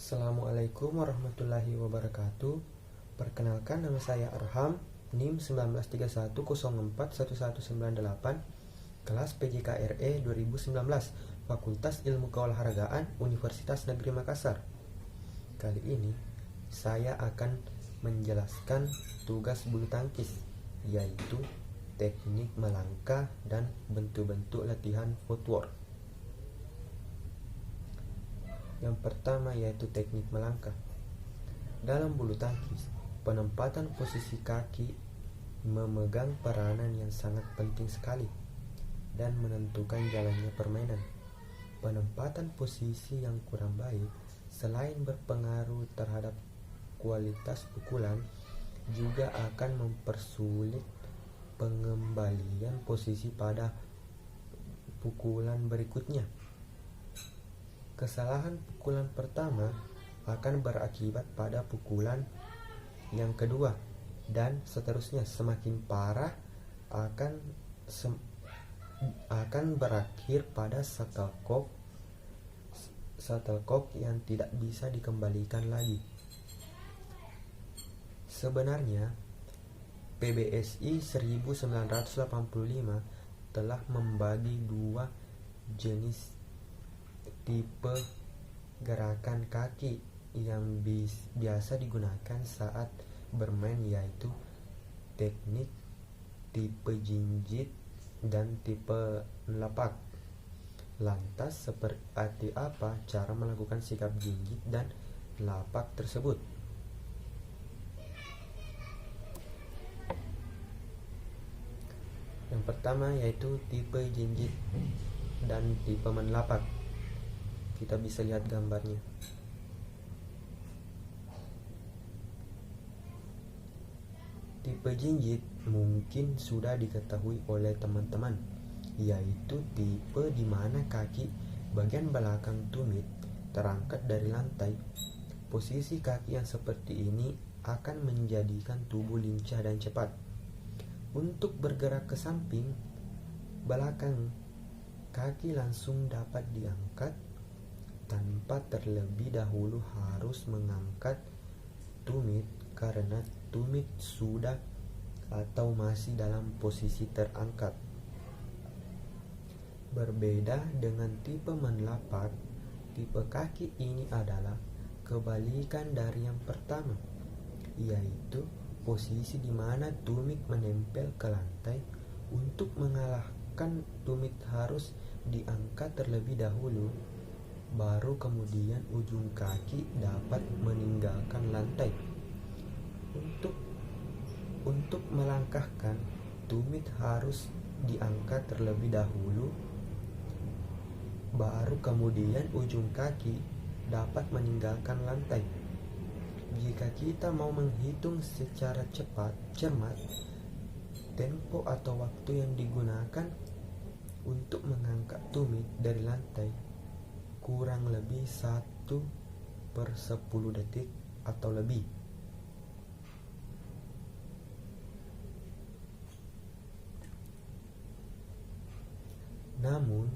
Assalamualaikum warahmatullahi wabarakatuh. Perkenalkan, nama saya Arham, NIM 1931041198, kelas PJKRE 2019, Fakultas Ilmu Keolahragaan Universitas Negeri Makassar. Kali ini saya akan menjelaskan tugas bulu tangkis, yaitu teknik melangkah dan bentuk-bentuk latihan footwork. Yang pertama yaitu teknik melangkah. Dalam bulu tangkis, penempatan posisi kaki memegang peranan yang sangat penting sekali dan menentukan jalannya permainan. Penempatan posisi yang kurang baik selain berpengaruh terhadap kualitas pukulan, juga akan mempersulit pengembalian posisi pada pukulan berikutnya. Kesalahan pukulan pertama akan berakibat pada pukulan yang kedua, dan seterusnya. Semakin parah akan berakhir pada shuttlecock yang tidak bisa dikembalikan lagi. Sebenarnya PBSI 1985 telah membagi dua jenis tipe gerakan kaki yang biasa digunakan saat bermain, yaitu teknik tipe jinjit dan tipe melapak. Lantas, seperti apa cara melakukan sikap jinjit dan melapak tersebut? Yang pertama yaitu tipe jinjit dan tipe melapak. Kita bisa lihat gambarnya. Tipe jinjit mungkin sudah diketahui oleh teman-teman, yaitu tipe di mana kaki bagian belakang tumit terangkat dari lantai. Posisi kaki yang seperti ini akan menjadikan tubuh lincah dan cepat. Untuk bergerak ke samping, belakang kaki langsung dapat diangkat tanpa terlebih dahulu harus mengangkat tumit, karena tumit sudah atau masih dalam posisi terangkat. Berbeda dengan tipe melapak, tipe kaki ini adalah kebalikan dari yang pertama, yaitu posisi di mana tumit menempel ke lantai. Untuk mengalahkan tumit harus diangkat terlebih dahulu, baru kemudian ujung kaki dapat meninggalkan lantai. Untuk melangkahkan, tumit harus diangkat terlebih dahulu, baru kemudian ujung kaki dapat meninggalkan lantai. Jika kita mau menghitung secara cermat, tempo atau waktu yang digunakan untuk mengangkat tumit dari lantai kurang lebih 1/10 detik atau lebih. Namun,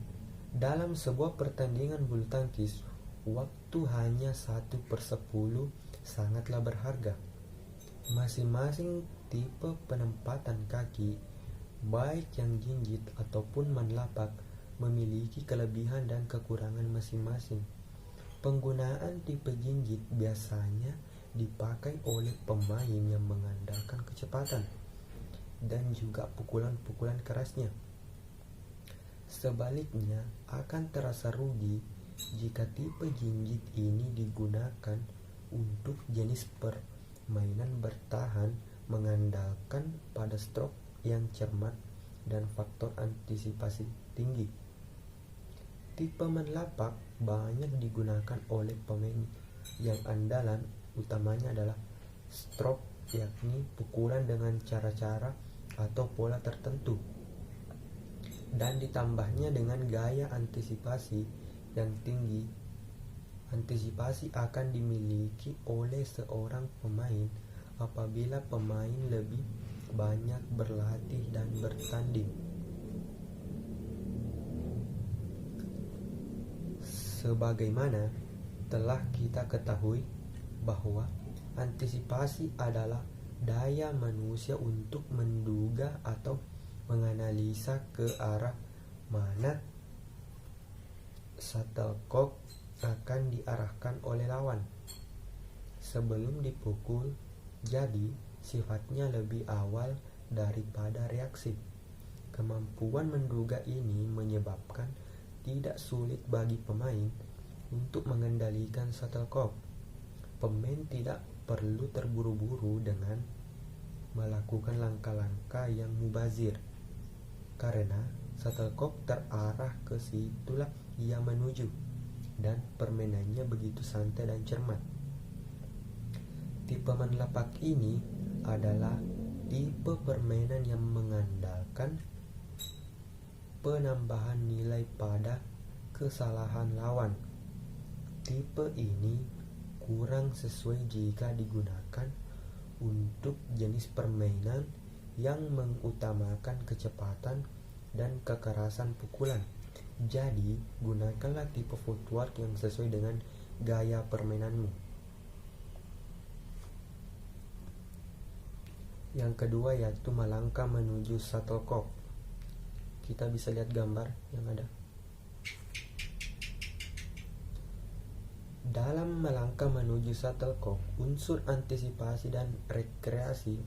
dalam sebuah pertandingan bulu tangkis, waktu hanya 1/10 sangatlah berharga. Masing-masing tipe penempatan kaki, baik yang jinjit ataupun melapak, memiliki kelebihan dan kekurangan masing-masing. Penggunaan tipe jinjit biasanya dipakai oleh pemain yang mengandalkan kecepatan dan juga pukulan-pukulan kerasnya. Sebaliknya, akan terasa rugi jika tipe jinjit ini digunakan untuk jenis permainan bertahan mengandalkan pada stroke yang cermat dan faktor antisipasi tinggi. Tipe melapak banyak digunakan oleh pemain yang andalan utamanya adalah stroke, yakni pukulan dengan cara-cara atau pola tertentu, dan ditambahnya dengan gaya antisipasi yang tinggi. Antisipasi akan dimiliki oleh seorang pemain apabila pemain lebih banyak berlatih dan bertanding. Sebagaimana Telah kita ketahui bahwa antisipasi adalah daya manusia untuk menduga atau menganalisa ke arah mana shuttlecock akan diarahkan oleh lawan sebelum dipukul, jadi sifatnya lebih awal daripada reaksi. Kemampuan menduga ini menyebabkan tidak sulit bagi pemain untuk mengendalikan shuttlecock. Pemain tidak perlu terburu-buru dengan melakukan langkah-langkah yang mubazir, karena shuttlecock terarah ke situlah ia menuju, dan permainannya begitu santai dan cermat. Tipe main lapak ini adalah tipe permainan yang mengandalkan penambahan nilai pada kesalahan lawan. Tipe ini kurang sesuai jika digunakan untuk jenis permainan yang mengutamakan kecepatan dan kekerasan pukulan. Jadi, gunakanlah tipe footwork yang sesuai dengan gaya permainanmu. Yang kedua yaitu melangkah menuju shuttlecock. Kita bisa lihat gambar yang ada. Dalam melangkah menuju shuttlecock, unsur antisipasi dan rekreasi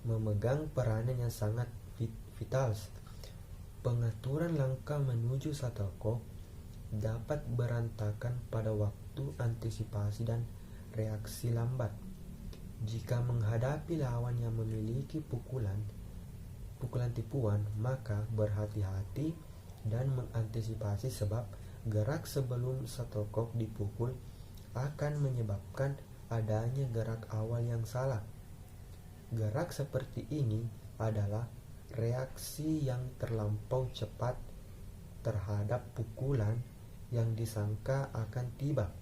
memegang peranan yang sangat vital. Pengaturan langkah menuju shuttlecock dapat berantakan pada waktu antisipasi dan reaksi lambat. Jika menghadapi lawan yang memiliki pukulan tipuan, maka berhati-hati dan mengantisipasi sebab gerak sebelum shuttlecock dipukul akan menyebabkan adanya gerak awal yang salah. Gerak seperti ini adalah reaksi yang terlampau cepat terhadap pukulan yang disangka akan tiba.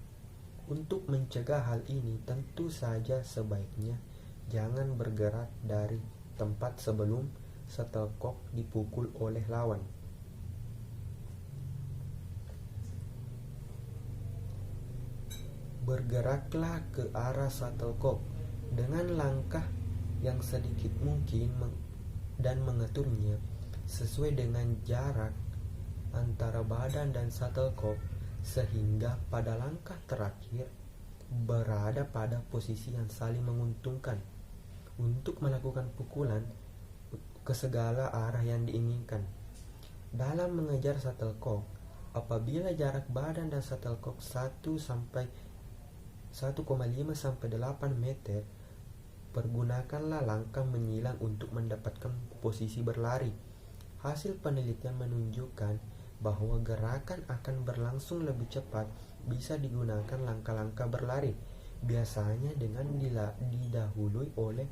Untuk mencegah hal ini, tentu saja sebaiknya jangan bergerak dari tempat sebelum shuttlecock dipukul oleh lawan. Bergeraklah ke arah shuttlecock dengan langkah yang sedikit mungkin dan mengaturnya sesuai dengan jarak antara badan dan shuttlecock, sehingga pada langkah terakhir berada pada posisi yang saling menguntungkan untuk melakukan pukulan ke segala arah yang diinginkan. Dalam mengejar shuttlecock, apabila jarak badan dan shuttlecock 1,5 sampai 8 meter, pergunakanlah langkah menyilang untuk mendapatkan posisi berlari. Hasil penelitian menunjukkan bahwa gerakan akan berlangsung lebih cepat bisa digunakan langkah-langkah berlari, biasanya dengan didahului oleh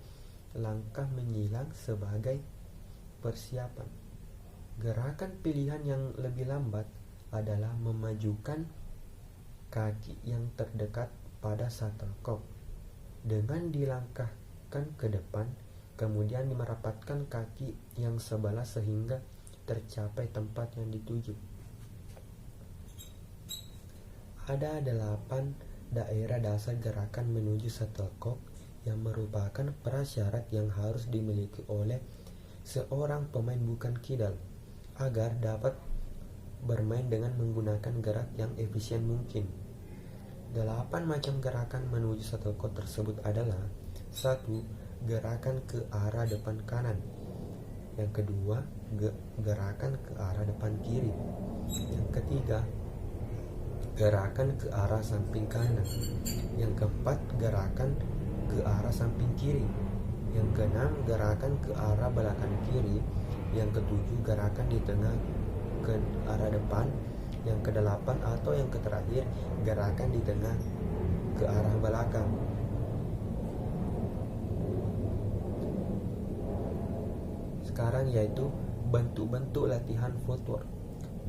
langkah menyilang sebagai persiapan. Gerakan pilihan yang lebih lambat adalah memajukan kaki yang terdekat pada shuttlecock dengan dilangkahkan ke depan, kemudian merapatkan kaki yang sebelah sehingga tercapai tempat yang dituju. Ada 8 daerah dasar gerakan menuju shuttlecock yang merupakan prasyarat yang harus dimiliki oleh seorang pemain bukan kidal agar dapat bermain dengan menggunakan gerak yang efisien mungkin. 8 macam gerakan menuju shuttlecock tersebut adalah: 1. Gerakan ke arah depan kanan. Yang kedua, gerakan ke arah depan kiri. Yang ketiga, gerakan ke arah samping kanan. Yang keempat, gerakan ke arah samping kiri. Yang keenam, gerakan ke arah belakang kiri. Yang ketujuh, gerakan di tengah ke arah depan. Yang kedelapan atau yang terakhir, gerakan di tengah ke arah belakang. Sekarang yaitu bentuk-bentuk latihan footwork.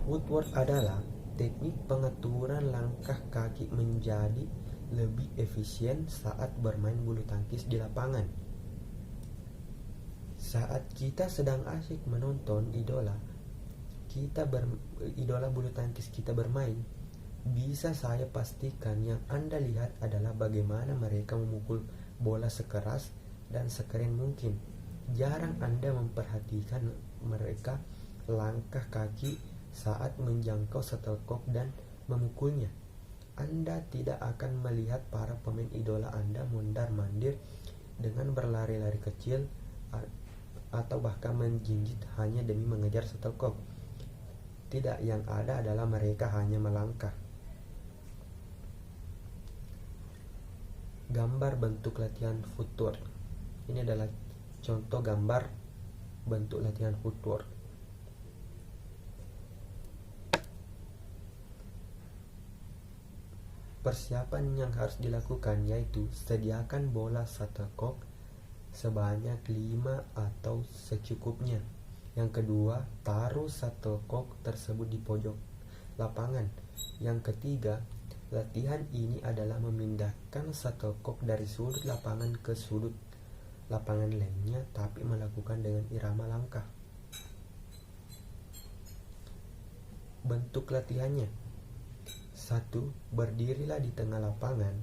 Footwork adalah teknik pengaturan langkah kaki menjadi lebih efisien saat bermain bulu tangkis di lapangan. Saat kita sedang asyik menonton idola bulu tangkis kita bermain, Bisa saya pastikan yang Anda lihat adalah bagaimana mereka memukul bola sekeras dan sekeren mungkin. Jarang Anda memperhatikan mereka langkah kaki saat menjangkau shuttlecock dan memukulnya. Anda tidak akan melihat para pemain idola Anda mondar-mandir dengan berlari-lari kecil atau bahkan menjinjit hanya demi mengejar shuttlecock. Tidak, yang ada adalah mereka hanya melangkah. Gambar bentuk latihan footwork. Ini adalah contoh gambar bentuk latihan footwork. Persiapan yang harus dilakukan yaitu sediakan bola shuttlecock sebanyak 5 atau secukupnya. Yang kedua, taruh shuttlecock tersebut di pojok lapangan. Yang ketiga, latihan ini adalah memindahkan shuttlecock dari sudut lapangan ke sudut lapangan lainnya, tapi melakukan dengan irama langkah. Bentuk latihannya: 1. Berdirilah di tengah lapangan.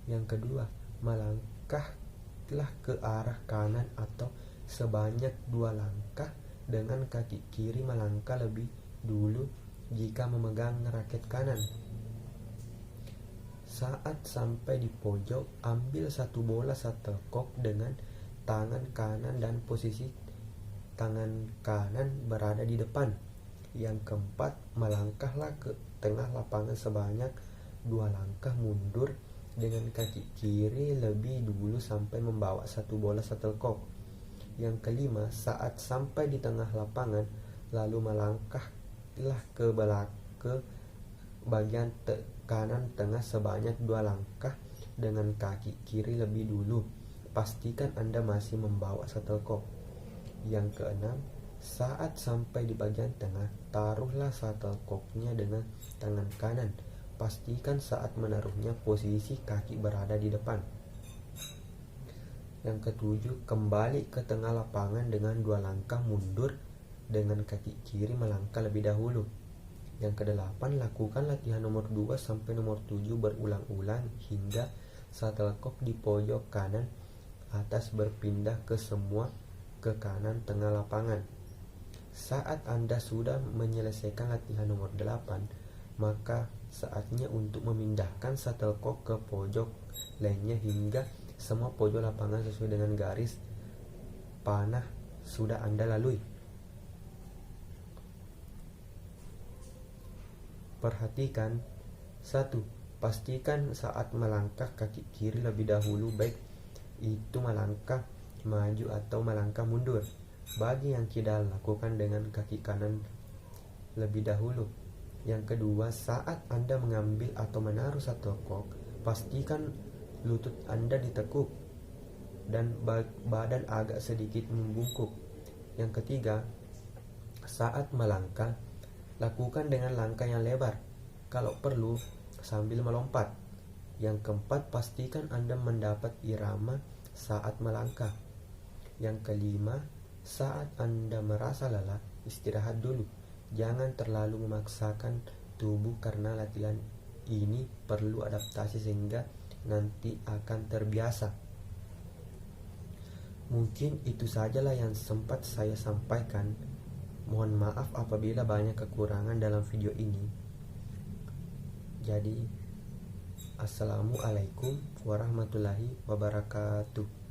Yang kedua, melangkahlah ke arah kanan atau sebanyak 2 langkah dengan kaki kiri melangkah lebih dulu jika memegang raket kanan. Saat sampai di pojok, ambil satu bola shuttlecock dengan tangan kanan dan posisi tangan kanan berada di depan. Yang keempat, melangkahlah ke tengah lapangan sebanyak 2 langkah mundur dengan kaki kiri lebih dulu sampai membawa satu bola shuttlecock. Yang kelima, saat sampai di tengah lapangan, lalu melangkahlah ke bagian kanan tengah sebanyak 2 langkah dengan kaki kiri lebih dulu. Pastikan Anda masih membawa shuttlecock. Yang keenam, saat sampai di bagian tengah, taruhlah shuttlecocknya dengan tangan kanan. Pastikan saat menaruhnya posisi kaki berada di depan. Yang ketujuh, kembali ke tengah lapangan dengan 2 langkah mundur dengan kaki kiri melangkah lebih dahulu. Yang kedelapan, lakukan latihan nomor 2 sampai nomor 7 berulang-ulang hingga shuttlecock di pojok kanan atas berpindah ke semua ke kanan tengah lapangan. Saat Anda sudah menyelesaikan latihan nomor 8, maka saatnya untuk memindahkan shuttlecock ke pojok lainnya hingga semua pojok lapangan sesuai dengan garis panah sudah Anda lalui. Perhatikan: 1. Pastikan saat melangkah kaki kiri lebih dahulu, baik itu melangkah maju atau melangkah mundur. Bagi yang tidak, lakukan dengan kaki kanan lebih dahulu. Yang kedua, saat Anda mengambil atau menaruh shuttlecock, pastikan lutut Anda ditekuk dan badan agak sedikit membungkuk. Yang ketiga, saat melangkah, lakukan dengan langkah yang lebar, kalau perlu sambil melompat. Yang keempat, pastikan Anda mendapat irama saat melangkah. Yang kelima, saat Anda merasa lelah, istirahat dulu. Jangan terlalu memaksakan tubuh karena latihan ini perlu adaptasi sehingga nanti akan terbiasa. Mungkin itu sajalah yang sempat saya sampaikan. Mohon maaf apabila banyak kekurangan dalam video ini. Jadi, Assalamualaikum warahmatullahi wabarakatuh.